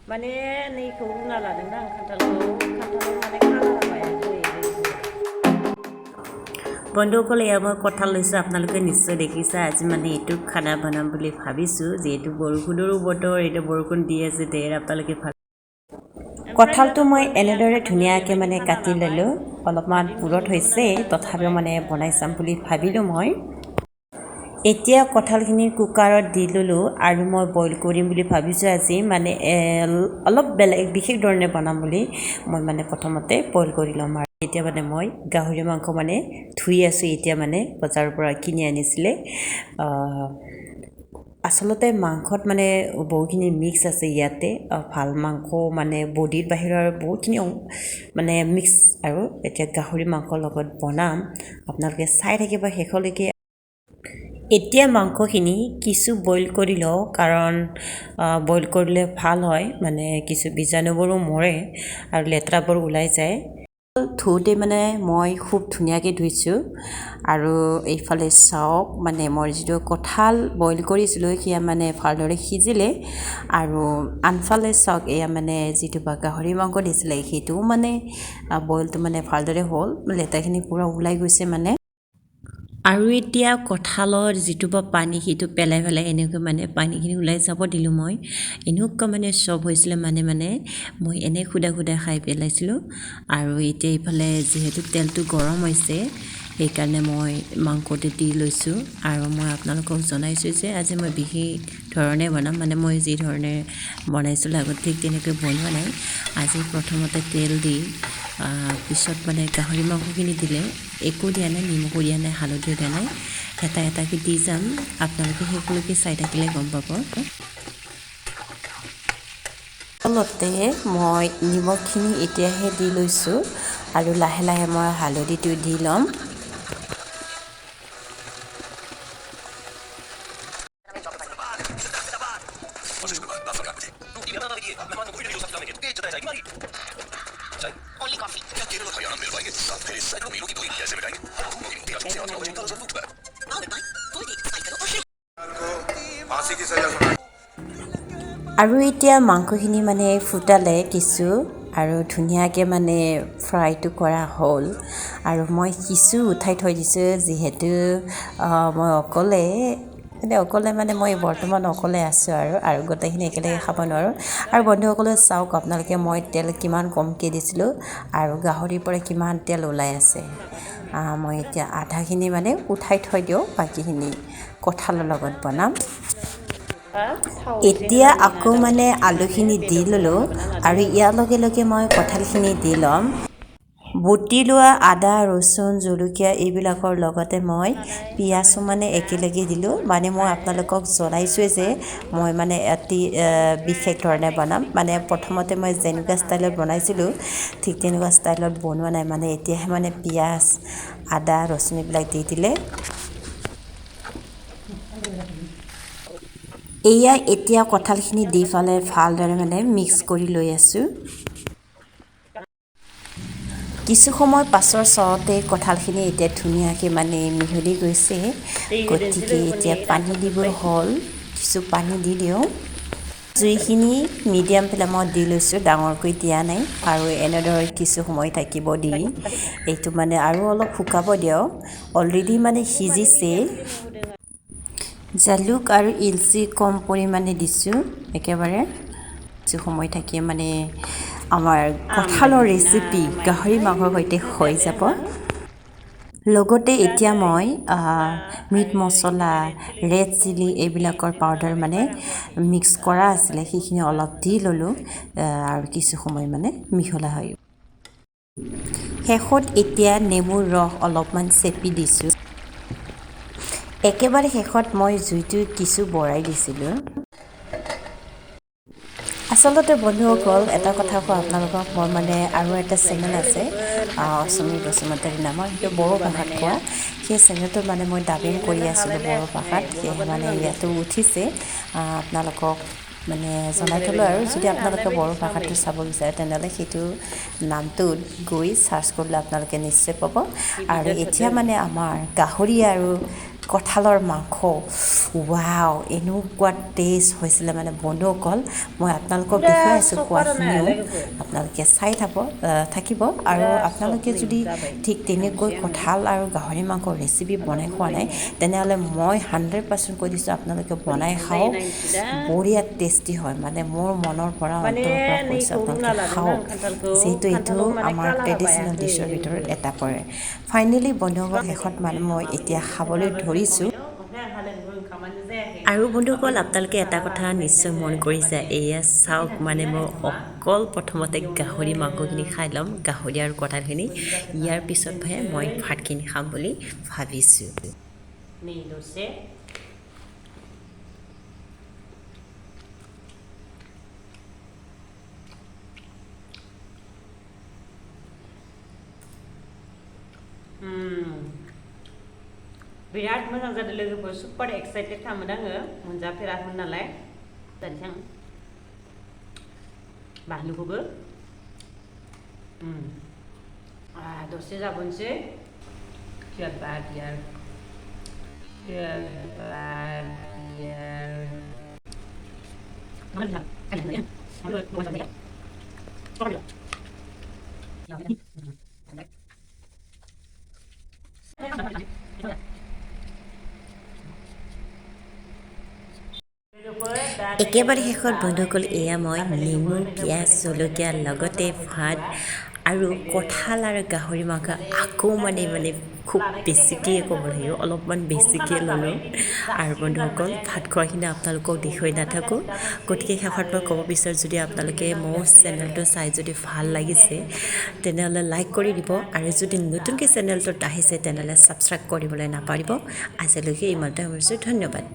माने नैखौ रुना लादोंना आं खान्थालाव माने कालारा बायाखै বন্ধুসকল এয়া মই কঁঠাল লৈছোঁ আপোনালোকে নিশ্চয় দেখিছে আজি মানে এইটো খানা বনাম বুলি ভাবিছোঁ যিহেতু বৰষুণৰো বতৰ এতিয়া বৰষুণ দি আছে দেৰ আপোনালোকে কঁঠালটো মই এনেদৰে ধুনীয়াকৈ মানে কাটি ল'লোঁ অলপমান পুৰত হৈছে তথাপিও মানে বনাই চাম বুলি ভাবিলোঁ মই এতিয়া কঁঠালখিনি কুকাৰত দি ল'লোঁ আৰু মই বইল কৰিম বুলি ভাবিছোঁ আজি মানে অলপ বেলেগ বিশেষ ধৰণে বনাম বুলি মই মানে প্ৰথমতে বইল কৰি ল'ম আৰু এতিয়া মানে মই গাহৰি মাংস মানে ধুই আছোঁ এতিয়া মানে বজাৰৰ পৰা কিনি আনিছিলে আচলতে মাংসত মানে বহুখিনি মিক্স আছে ইয়াতে ভাল মাংস মানে বডিৰ বাহিৰৰ বহুতখিনি মানে মিক্স আৰু এতিয়া গাহৰি মাংসৰ লগত বনাম আপোনালোকে চাই থাকিব শেষলৈকে এতিয়া মাংসখিনি কিছু বইল কৰি লওঁ কাৰণ বইল কৰিলে ভাল হয় মানে কিছু বীজাণুবোৰো মৰে আৰু লেতেৰাবোৰ ওলাই যায় ধুওঁতে মানে মই খুব ধুনীয়াকৈ ধুইছোঁ আৰু এইফালে চাওক মানে মই যিটো কঁঠাল বইল কৰিছিলোঁ সেয়া মানে ভালদৰে সিজিলে আৰু আনফালে চাওক এয়া মানে যিটো বা গাহৰি মাংস দিছিলে সেইটোও মানে বইলটো মানে ভালদৰে হ'ল লেতেৰাখিনি পূৰা ওলাই গৈছে মানে আৰু এতিয়া কঁঠালৰ যিটো বা পানী সেইটো পেলাই এনেকৈ মানে পানীখিনি ওলাই যাব দিলোঁ মই এনেকুৱা মানে চব হৈছিলে মানে মই এনে খুদা খাই পেলাইছিলোঁ আৰু এতিয়া এইফালে যিহেতু তেলটো গৰম হৈছে সেইকাৰণে মই মাংসটো দি লৈছোঁ আৰু মই আপোনালোকক জনাইছোঁ যে আজি মই বিশেষ ধৰণে বনাম মানে মই যি ধৰণে বনাইছিলোঁ আগত ঠিক তেনেকৈ বনোৱা নাই আজি প্ৰথমতে তেল দি পিছত মানে গাহৰি মাংসখিনি দিলে একো দিয়া নাই নিমখো দিয়া নাই হালধিও দিয়া নাই এটাকৈ দি যাম আপোনালোকে সেইটোলৈকে চাই থাকিলে গম পাব অলপতে মই নিমখখিনি এতিয়াহে দি লৈছোঁ আৰু লাহে লাহে মই হালধিটো দি ল'ম আৰু এতিয়া মাংসখিনি মানে ফুটালে কিছু আৰু ধুনীয়াকৈ মানে ফ্ৰাইটো কৰা হ'ল আৰু মই কিছু উঠাই থৈ দিছোঁ যিহেতু মই অকলে মানে মই বৰ্তমান অকলে আছোঁ আৰু গোটেইখিনি একেলগে খাব নোৱাৰোঁ আৰু বন্ধুসকলে চাওক আপোনালোকে মই তেল কিমান কমকৈ দিছিলোঁ আৰু গাহৰিৰ পৰা কিমান তেল ওলাই আছে মই এতিয়া আধাখিনি মানে উঠাই থৈ দিওঁ বাকীখিনি কঁঠালৰ লগত বনাম এতিয়া আকৌ মানে আলুখিনি দি ল'লোঁ আৰু ইয়াৰ লগে লগে মই কঁঠালখিনি দি ল'ম বুটি লোৱা আদা ৰচুন জলকীয়া এইবিলাকৰ লগতে মই পিঁয়াজো মানে একেলগে দিলোঁ মানে মই আপোনালোকক জনাইছোঁৱে যে মই মানে অতি বিশেষ ধৰণে বনাম মানে প্ৰথমতে মই যেনেকুৱা ষ্টাইলত বনাইছিলোঁ ঠিক তেনেকুৱা ষ্টাইলত বনোৱা নাই মানে এতিয়াহে মানে পিঁয়াজ আদা ৰচুন এইবিলাক দি দিলে এয়া এতিয়া কঁঠালখিনি দি ফালে ভালদৰে মানে মিক্স কৰি লৈ আছোঁ কিছু সময় পাছৰ চৰতে কঁঠালখিনি এতিয়া ধুনীয়াকৈ মানে মিহলি গৈছে গতিকে এতিয়া পানী দিব হ'ল কিছু পানী দি দিওঁ জুইখিনি মিডিয়াম ফ্লেমত দি লৈছোঁ ডাঙৰকৈ দিয়া নাই আৰু এনেদৰে কিছু সময় থাকিব দি এইটো মানে আৰু অলপ শুকাব দিয়ক অলৰেডি মানে সিজিছে জালুক আৰু ইলচি কম পৰিমাণে দিছোঁ একেবাৰে কিছু সময় থাকি মানে আমাৰ কঁঠালৰ ৰেচিপি গাহৰি মাংসৰ সৈতে হৈ যাব লগতে এতিয়া মই মিট মছলা ৰেড চিলি এইবিলাকৰ পাউডাৰ মানে মিক্স কৰা আছিলে সেইখিনি অলপ দি ল'লোঁ আৰু কিছু সময় মানে মিহলা হৈ শেষত এতিয়া নেমুৰ ৰস অলপমান চেপি দিছোঁ একেবাৰে শেষত মই জুইটো কিছু বঢ়াই দিছিলোঁ আচলতে বন্ধুসকল এটা কথা কোৱা আপোনালোকক মোৰ মানে আৰু এটা চেনেল আছে অসমী বসুমতাৰী নামৰ সেইটো বড়ো ভাষাত কোৱা সেই চেনেলটো মানে মই ডাবিং কৰি আছিলোঁ বড়ো ভাষাত সেয়ে মানে ইয়াতো উঠিছে আপোনালোকক মানে জনাই থ'লোঁ আৰু যদি আপোনালোকে বড়ো ভাষাটো চাব বিচাৰে তেনেহ'লে সেইটো নামটোত গৈ চাৰ্চ কৰিলে আপোনালোকে নিশ্চয় পাব আৰু এতিয়া মানে আমাৰ গাহৰি আৰু কঁঠালৰ মাংস ৱাও এনেকুৱা টেষ্ট হৈছিলে মানে বন্ধুসকল মই আপোনালোকক দেখুৱাই আছোঁ সোৱাদখিনিও আপোনালোকে চাই থাকিব আৰু আপোনালোকে যদি ঠিক তেনেকৈ কঁঠাল আৰু গাহৰি মাংসৰ ৰেচিপি বনাই খোৱা নাই তেনেহ'লে মই 100% কৈ দিছোঁ আপোনালোকে বনাই খাওক বঢ়িয়া টেষ্টি হয় মানে মোৰ মনৰ পৰা অন্তৰৰ পৰা কৈছোঁ আপোনালোকে খাওক যিহেতু এইটো আমাৰ ট্ৰেডিশ্যনেল ডিছৰ ভিতৰত এটা পৰে ফাইনেলি বন্ধুসকল শেষত মানে মই এতিয়া খাবলৈ ধৰিছোঁ আৰু বন্ধুসকল আপোনালোকে এটা কথা নিশ্চয় মন কৰিছে এয়া চাওক মানে মই অকল প্ৰথমতে গাহৰি মাংসখিনি খাই ল'ম গাহৰি আৰু কঁঠালখিনি ইয়াৰ পিছতহে মই ভাতখিনি খাম বুলি ভাবিছোঁ बिराद मोजां जादों लोगोफोर सुपार एक्साइटेड खामोन आङो मोनजाफेराखैमोन नालाय दानिसां बानलुखौबो दसे जाबोनोसै একেবাৰে শেষত বন্ধুসকল এয়া মই নেমু পিঁয়াজ জলকীয়া লগতে ভাত আৰু কঁঠাল আৰু গাহৰি মাংস আকৌ মানে খুব বেছিকৈ ক'ব লাগিব অলপমান বেছিকৈ ল'লোঁ আৰু বন্ধুসকল ভাত খোৱাখিনি আপোনালোকক দেখুৱাই নাথাকোঁ গতিকে শেষত মই ক'ব বিচাৰোঁ যদি আপোনালোকে মোৰ চেনেলটো চাই যদি ভাল লাগিছে তেনেহ'লে লাইক কৰি দিব আৰু যদি নতুনকৈ চেনেলটোত আহিছে তেনেহ'লে ছাবস্ক্ৰাইব কৰিবলৈ নাপাহৰিব আজিলৈকে ইমানতে সামৰিছোঁ ধন্যবাদ